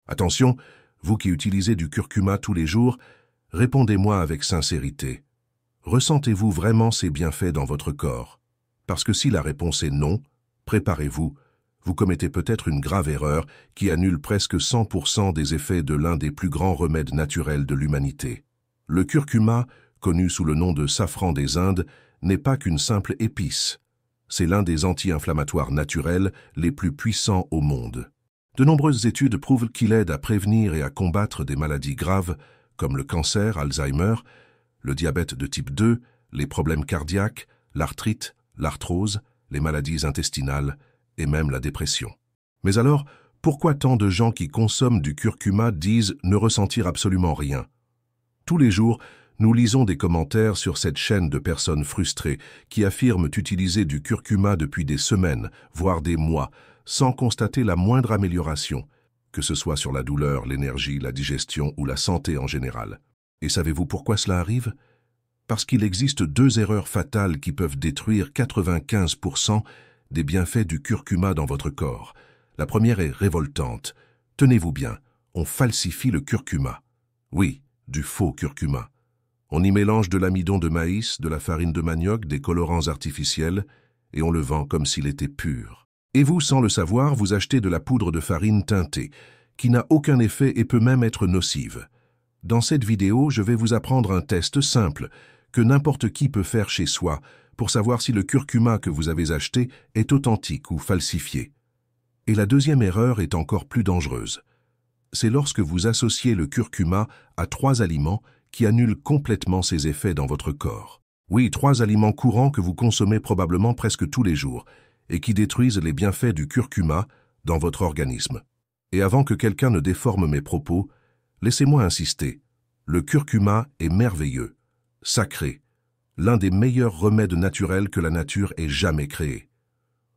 Attention, vous qui utilisez du curcuma tous les jours, répondez-moi avec sincérité. Ressentez-vous vraiment ces bienfaits dans votre corps? Parce que si la réponse est non, préparez-vous. Vous commettez peut-être une grave erreur qui annule presque 100% des effets de l'un des plus grands remèdes naturels de l'humanité. Le curcuma, connu sous le nom de safran des Indes, n'est pas qu'une simple épice. C'est l'un des anti-inflammatoires naturels les plus puissants au monde. De nombreuses études prouvent qu'il aide à prévenir et à combattre des maladies graves comme le cancer, Alzheimer, le diabète de type 2, les problèmes cardiaques, l'arthrite, l'arthrose, les maladies intestinales et même la dépression. Mais alors, pourquoi tant de gens qui consomment du curcuma disent ne ressentir absolument rien? Tous les jours, nous lisons des commentaires sur cette chaîne de personnes frustrées qui affirment utiliser du curcuma depuis des semaines, voire des mois, sans constater la moindre amélioration, que ce soit sur la douleur, l'énergie, la digestion ou la santé en général. Et savez-vous pourquoi cela arrive? Parce qu'il existe deux erreurs fatales qui peuvent détruire 95% des bienfaits du curcuma dans votre corps. La première est révoltante. Tenez-vous bien, on falsifie le curcuma. Oui, du faux curcuma. On y mélange de l'amidon de maïs, de la farine de manioc, des colorants artificiels, et on le vend comme s'il était pur. Et vous, sans le savoir, vous achetez de la poudre de farine teintée, qui n'a aucun effet et peut même être nocive. Dans cette vidéo, je vais vous apprendre un test simple, que n'importe qui peut faire chez soi, pour savoir si le curcuma que vous avez acheté est authentique ou falsifié. Et la deuxième erreur est encore plus dangereuse. C'est lorsque vous associez le curcuma à 3 aliments qui annulent complètement ses effets dans votre corps. Oui, 3 aliments courants que vous consommez probablement presque tous les jours et qui détruisent les bienfaits du curcuma dans votre organisme. Et avant que quelqu'un ne déforme mes propos, laissez-moi insister. Le curcuma est merveilleux, sacré, l'un des meilleurs remèdes naturels que la nature ait jamais créé.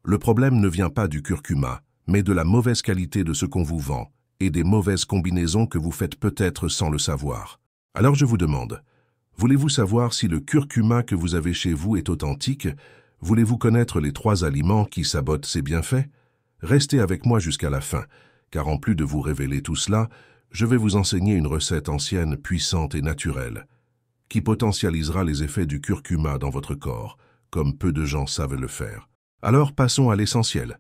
Le problème ne vient pas du curcuma, mais de la mauvaise qualité de ce qu'on vous vend et des mauvaises combinaisons que vous faites peut-être sans le savoir. Alors je vous demande, voulez-vous savoir si le curcuma que vous avez chez vous est authentique? Voulez-vous connaître les 3 aliments qui sabotent ses bienfaits? Restez avec moi jusqu'à la fin, car en plus de vous révéler tout cela, je vais vous enseigner une recette ancienne, puissante et naturelle, qui potentialisera les effets du curcuma dans votre corps, comme peu de gens savent le faire. Alors passons à l'essentiel.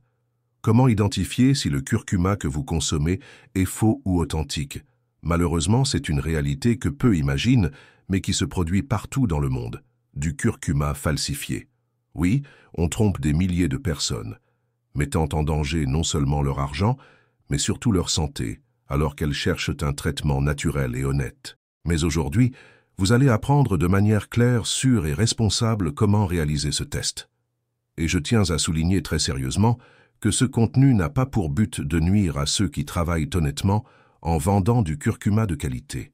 Comment identifier si le curcuma que vous consommez est faux ou authentique? Malheureusement, c'est une réalité que peu imaginent, mais qui se produit partout dans le monde. Du curcuma falsifié. Oui, on trompe des milliers de personnes, mettant en danger non seulement leur argent, mais surtout leur santé, alors qu'elles cherchent un traitement naturel et honnête. Mais aujourd'hui, vous allez apprendre de manière claire, sûre et responsable comment réaliser ce test. Et je tiens à souligner très sérieusement que ce contenu n'a pas pour but de nuire à ceux qui travaillent honnêtement en vendant du curcuma de qualité.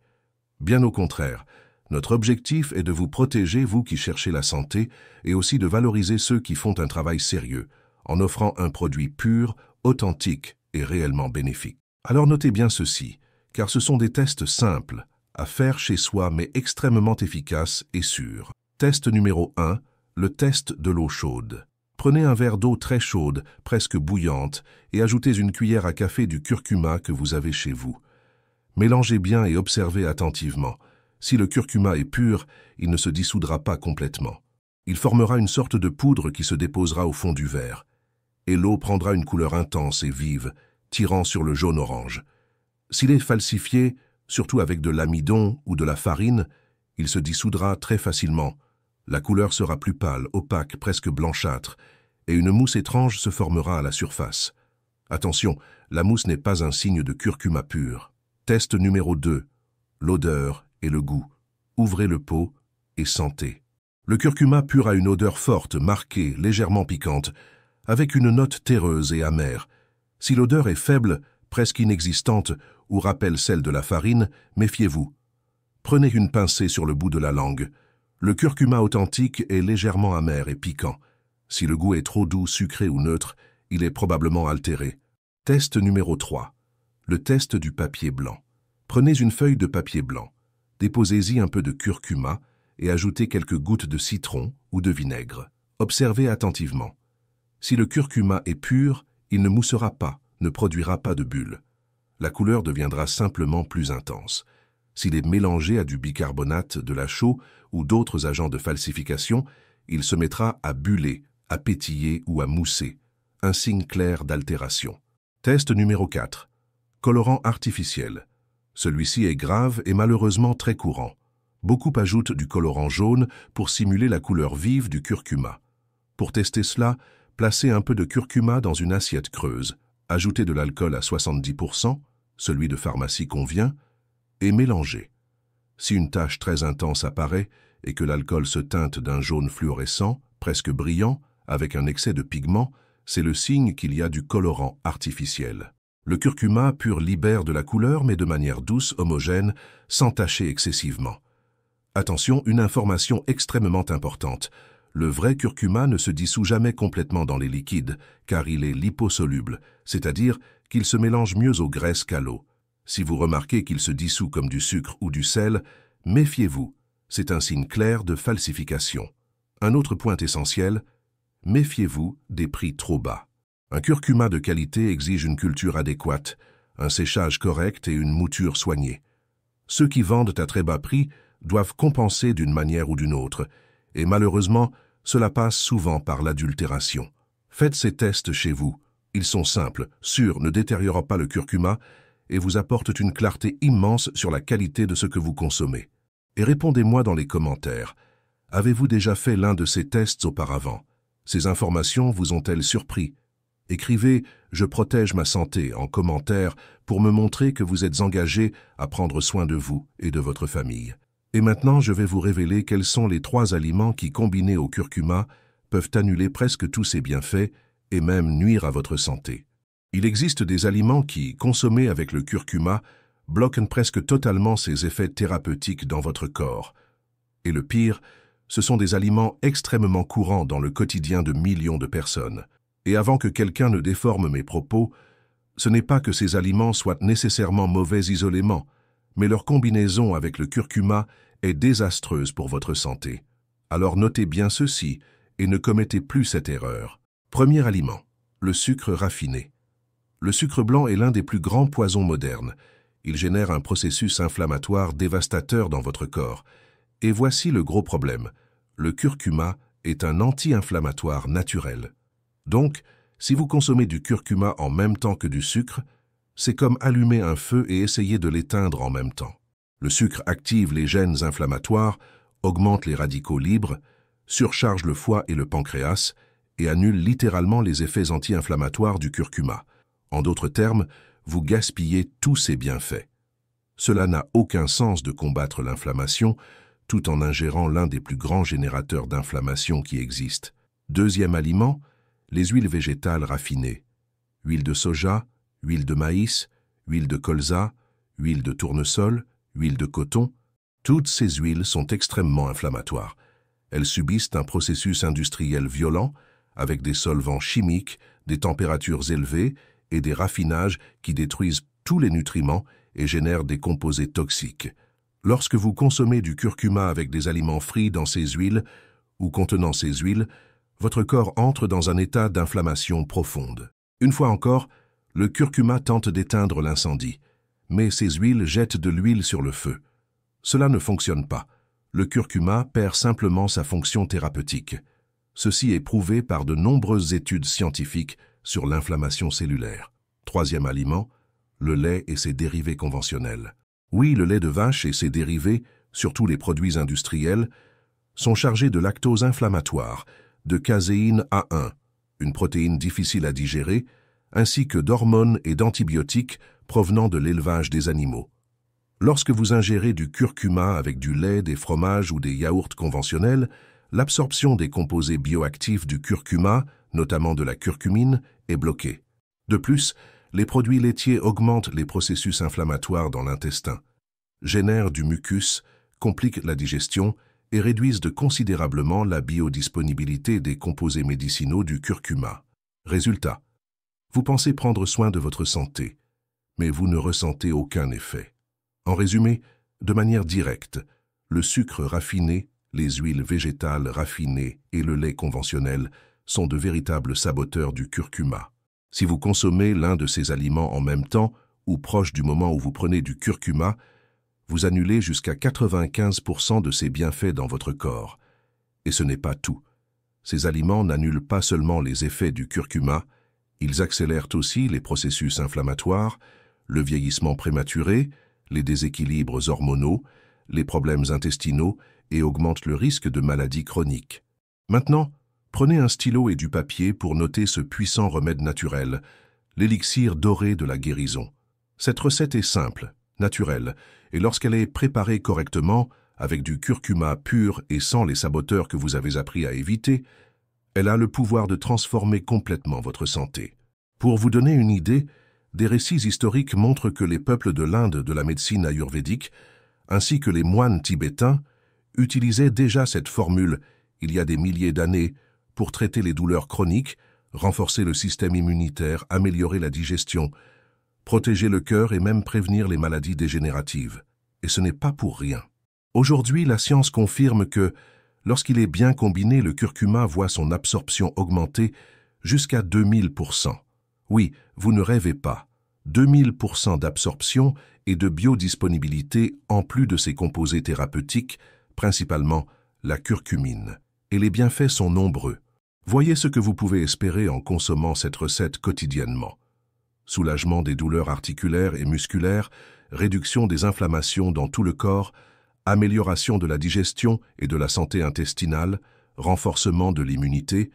Bien au contraire, notre objectif est de vous protéger, vous qui cherchez la santé, et aussi de valoriser ceux qui font un travail sérieux, en offrant un produit pur, authentique et réellement bénéfique. Alors notez bien ceci, car ce sont des tests simples, à faire chez soi mais extrêmement efficaces et sûrs. Test numéro 1, le test de l'eau chaude. Prenez un verre d'eau très chaude, presque bouillante, et ajoutez une cuillère à café du curcuma que vous avez chez vous. Mélangez bien et observez attentivement. Si le curcuma est pur, il ne se dissoudra pas complètement. Il formera une sorte de poudre qui se déposera au fond du verre. Et l'eau prendra une couleur intense et vive, tirant sur le jaune-orange. S'il est falsifié, surtout avec de l'amidon ou de la farine, il se dissoudra très facilement. La couleur sera plus pâle, opaque, presque blanchâtre, et une mousse étrange se formera à la surface. Attention, la mousse n'est pas un signe de curcuma pur. Test numéro 2. L'odeur et le goût. Ouvrez le pot et sentez. Le curcuma pur a une odeur forte, marquée, légèrement piquante, avec une note terreuse et amère. Si l'odeur est faible, presque inexistante, ou rappelle celle de la farine, méfiez-vous. Prenez une pincée sur le bout de la langue. Le curcuma authentique est légèrement amer et piquant. Si le goût est trop doux, sucré ou neutre, il est probablement altéré. Test numéro 3. Le test du papier blanc. Prenez une feuille de papier blanc. Déposez-y un peu de curcuma et ajoutez quelques gouttes de citron ou de vinaigre. Observez attentivement. Si le curcuma est pur, il ne moussera pas, ne produira pas de bulles. La couleur deviendra simplement plus intense. S'il est mélangé à du bicarbonate, de la chaux ou d'autres agents de falsification, il se mettra à buller, à pétiller ou à mousser. Un signe clair d'altération. Test numéro 4. Colorant artificiel. Celui-ci est grave et malheureusement très courant. Beaucoup ajoutent du colorant jaune pour simuler la couleur vive du curcuma. Pour tester cela, placez un peu de curcuma dans une assiette creuse, ajoutez de l'alcool à 70%, celui de pharmacie convient, et mélangez. Si une tache très intense apparaît et que l'alcool se teinte d'un jaune fluorescent, presque brillant, avec un excès de pigment, c'est le signe qu'il y a du colorant artificiel. Le curcuma pur libère de la couleur mais de manière douce, homogène, sans tacher excessivement. Attention, une information extrêmement importante. Le vrai curcuma ne se dissout jamais complètement dans les liquides, car il est liposoluble, c'est-à-dire qu'il se mélange mieux aux graisses qu'à l'eau. Si vous remarquez qu'il se dissout comme du sucre ou du sel, méfiez-vous, c'est un signe clair de falsification. Un autre point essentiel, méfiez-vous des prix trop bas. Un curcuma de qualité exige une culture adéquate, un séchage correct et une mouture soignée. Ceux qui vendent à très bas prix doivent compenser d'une manière ou d'une autre, et malheureusement, cela passe souvent par l'adultération. Faites ces tests chez vous. Ils sont simples, sûrs, ne détériorant pas le curcuma et vous apportent une clarté immense sur la qualité de ce que vous consommez. Et répondez-moi dans les commentaires. Avez-vous déjà fait l'un de ces tests auparavant? Ces informations vous ont-elles surpris? Écrivez « Je protège ma santé » en commentaire pour me montrer que vous êtes engagé à prendre soin de vous et de votre famille. Et maintenant, je vais vous révéler quels sont les 3 aliments qui, combinés au curcuma, peuvent annuler presque tous ses bienfaits et même nuire à votre santé. Il existe des aliments qui, consommés avec le curcuma, bloquent presque totalement ses effets thérapeutiques dans votre corps. Et le pire, ce sont des aliments extrêmement courants dans le quotidien de millions de personnes. Et avant que quelqu'un ne déforme mes propos, ce n'est pas que ces aliments soient nécessairement mauvais isolément, mais leur combinaison avec le curcuma est désastreuse pour votre santé. Alors notez bien ceci et ne commettez plus cette erreur. Premier aliment, le sucre raffiné. Le sucre blanc est l'un des plus grands poisons modernes. Il génère un processus inflammatoire dévastateur dans votre corps. Et voici le gros problème. Le curcuma est un anti-inflammatoire naturel. Donc, si vous consommez du curcuma en même temps que du sucre, c'est comme allumer un feu et essayer de l'éteindre en même temps. Le sucre active les gènes inflammatoires, augmente les radicaux libres, surcharge le foie et le pancréas et annule littéralement les effets anti-inflammatoires du curcuma. En d'autres termes, vous gaspillez tous ses bienfaits. Cela n'a aucun sens de combattre l'inflammation tout en ingérant l'un des plus grands générateurs d'inflammation qui existent. Deuxième aliment, les huiles végétales raffinées. Huile de soja, huile de maïs, huile de colza, huile de tournesol, huile de coton. Toutes ces huiles sont extrêmement inflammatoires. Elles subissent un processus industriel violent avec des solvants chimiques, des températures élevées et des raffinages qui détruisent tous les nutriments et génèrent des composés toxiques. Lorsque vous consommez du curcuma avec des aliments frits dans ces huiles ou contenant ces huiles, votre corps entre dans un état d'inflammation profonde. Une fois encore, le curcuma tente d'éteindre l'incendie, mais ces huiles jettent de l'huile sur le feu. Cela ne fonctionne pas. Le curcuma perd simplement sa fonction thérapeutique. Ceci est prouvé par de nombreuses études scientifiques sur l'inflammation cellulaire. Troisième aliment, le lait et ses dérivés conventionnels. Oui, le lait de vache et ses dérivés, surtout les produits industriels, sont chargés de lactose inflammatoire, de caséine A1, une protéine difficile à digérer, ainsi que d'hormones et d'antibiotiques provenant de l'élevage des animaux. Lorsque vous ingérez du curcuma avec du lait, des fromages ou des yaourts conventionnels, l'absorption des composés bioactifs du curcuma, notamment de la curcumine, est bloquée. De plus, les produits laitiers augmentent les processus inflammatoires dans l'intestin, génèrent du mucus, compliquent la digestion et réduisent considérablement la biodisponibilité des composés médicinaux du curcuma. Résultat, vous pensez prendre soin de votre santé, mais vous ne ressentez aucun effet. En résumé, de manière directe, le sucre raffiné, les huiles végétales raffinées et le lait conventionnel sont de véritables saboteurs du curcuma. Si vous consommez l'un de ces aliments en même temps ou proche du moment où vous prenez du curcuma, vous annulez jusqu'à 95% de ses bienfaits dans votre corps. Et ce n'est pas tout. Ces aliments n'annulent pas seulement les effets du curcuma, ils accélèrent aussi les processus inflammatoires, le vieillissement prématuré, les déséquilibres hormonaux, les problèmes intestinaux et augmentent le risque de maladies chroniques. Maintenant, prenez un stylo et du papier pour noter ce puissant remède naturel, l'élixir doré de la guérison. Cette recette est simple, naturelle, et lorsqu'elle est préparée correctement, avec du curcuma pur et sans les saboteurs que vous avez appris à éviter, elle a le pouvoir de transformer complètement votre santé. Pour vous donner une idée, des récits historiques montrent que les peuples de l'Inde de la médecine ayurvédique, ainsi que les moines tibétains, utilisaient déjà cette formule il y a des milliers d'années pour traiter les douleurs chroniques, renforcer le système immunitaire, améliorer la digestion, protéger le cœur et même prévenir les maladies dégénératives. Et ce n'est pas pour rien. Aujourd'hui, la science confirme que, lorsqu'il est bien combiné, le curcuma voit son absorption augmenter jusqu'à 2000%. Oui, vous ne rêvez pas. 2000% d'absorption et de biodisponibilité en plus de ses composés thérapeutiques, principalement la curcumine. Et les bienfaits sont nombreux. Voyez ce que vous pouvez espérer en consommant cette recette quotidiennement. Soulagement des douleurs articulaires et musculaires, réduction des inflammations dans tout le corps, amélioration de la digestion et de la santé intestinale, renforcement de l'immunité,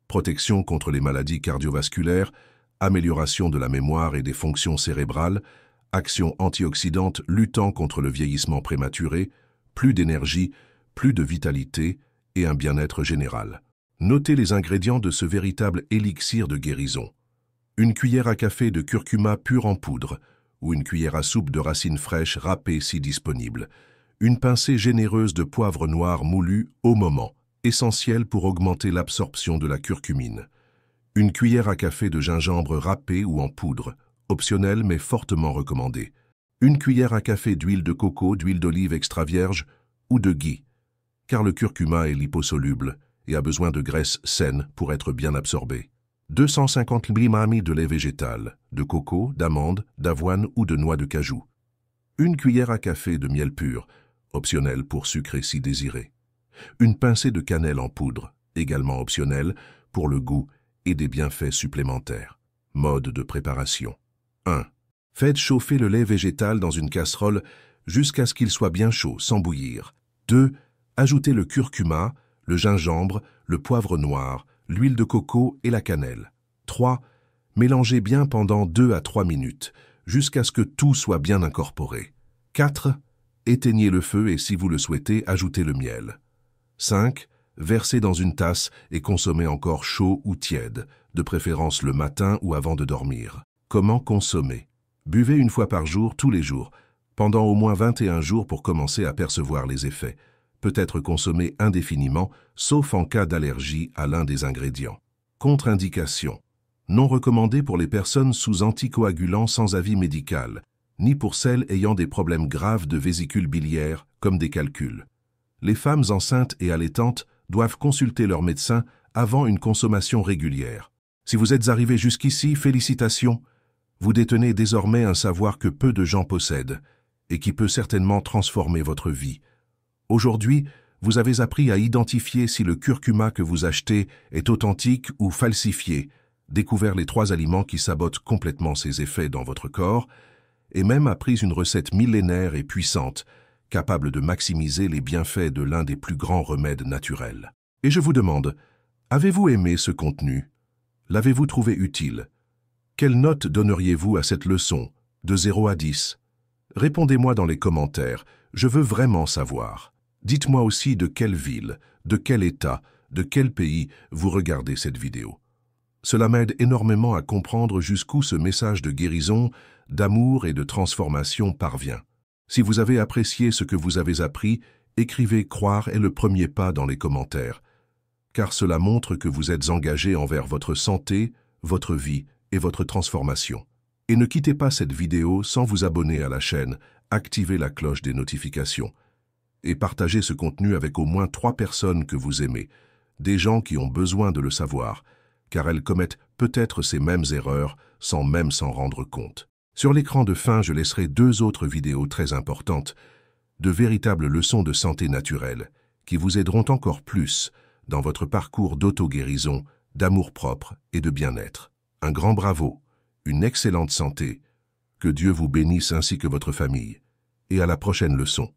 protection contre les maladies cardiovasculaires, amélioration de la mémoire et des fonctions cérébrales, action antioxydante luttant contre le vieillissement prématuré, plus d'énergie, plus de vitalité et un bien-être général. Notez les ingrédients de ce véritable élixir de guérison. Une cuillère à café de curcuma pur en poudre ou une cuillère à soupe de racines fraîches râpées si disponible. Une pincée généreuse de poivre noir moulu au moment, essentiel pour augmenter l'absorption de la curcumine. Une cuillère à café de gingembre râpé ou en poudre, optionnel mais fortement recommandé. Une cuillère à café d'huile de coco, d'huile d'olive extra vierge ou de ghee, car le curcuma est liposoluble et a besoin de graisse saine pour être bien absorbé. 250 ml de lait végétal, de coco, d'amande, d'avoine ou de noix de cajou. Une cuillère à café de miel pur, optionnel pour sucrer si désiré. Une pincée de cannelle en poudre, également optionnel pour le goût et des bienfaits supplémentaires. Mode de préparation. 1. Faites chauffer le lait végétal dans une casserole jusqu'à ce qu'il soit bien chaud, sans bouillir. 2. Ajoutez le curcuma, le gingembre, le poivre noir, l'huile de coco et la cannelle. 3. Mélangez bien pendant 2 à 3 minutes, jusqu'à ce que tout soit bien incorporé. 4. Éteignez le feu et si vous le souhaitez, ajoutez le miel. 5. Versez dans une tasse et consommez encore chaud ou tiède, de préférence le matin ou avant de dormir. Comment consommer? Buvez une fois par jour, tous les jours, pendant au moins 21 jours pour commencer à percevoir les effets. Peut être consommé indéfiniment, sauf en cas d'allergie à l'un des ingrédients. Contre-indication. Non recommandé pour les personnes sous anticoagulants sans avis médical, ni pour celles ayant des problèmes graves de vésicule biliaire, comme des calculs. Les femmes enceintes et allaitantes doivent consulter leur médecin avant une consommation régulière. Si vous êtes arrivé jusqu'ici, félicitations. Vous détenez désormais un savoir que peu de gens possèdent et qui peut certainement transformer votre vie. Aujourd'hui, vous avez appris à identifier si le curcuma que vous achetez est authentique ou falsifié, découvert les 3 aliments qui sabotent complètement ses effets dans votre corps, et même appris une recette millénaire et puissante, capable de maximiser les bienfaits de l'un des plus grands remèdes naturels. Et je vous demande, avez-vous aimé ce contenu? L'avez-vous trouvé utile? Quelle note donneriez-vous à cette leçon, de 0 à 10? Répondez-moi dans les commentaires, je veux vraiment savoir. Dites-moi aussi de quelle ville, de quel État, de quel pays vous regardez cette vidéo. Cela m'aide énormément à comprendre jusqu'où ce message de guérison, d'amour et de transformation parvient. Si vous avez apprécié ce que vous avez appris, écrivez « Croire est le premier pas » dans les commentaires, car cela montre que vous êtes engagé envers votre santé, votre vie et votre transformation. Et ne quittez pas cette vidéo sans vous abonner à la chaîne, activer la cloche des notifications et partagez ce contenu avec au moins 3 personnes que vous aimez, des gens qui ont besoin de le savoir, car elles commettent peut-être ces mêmes erreurs sans même s'en rendre compte. Sur l'écran de fin, je laisserai 2 autres vidéos très importantes, de véritables leçons de santé naturelle, qui vous aideront encore plus dans votre parcours d'auto-guérison, d'amour-propre et de bien-être. Un grand bravo, une excellente santé, que Dieu vous bénisse ainsi que votre famille, et à la prochaine leçon.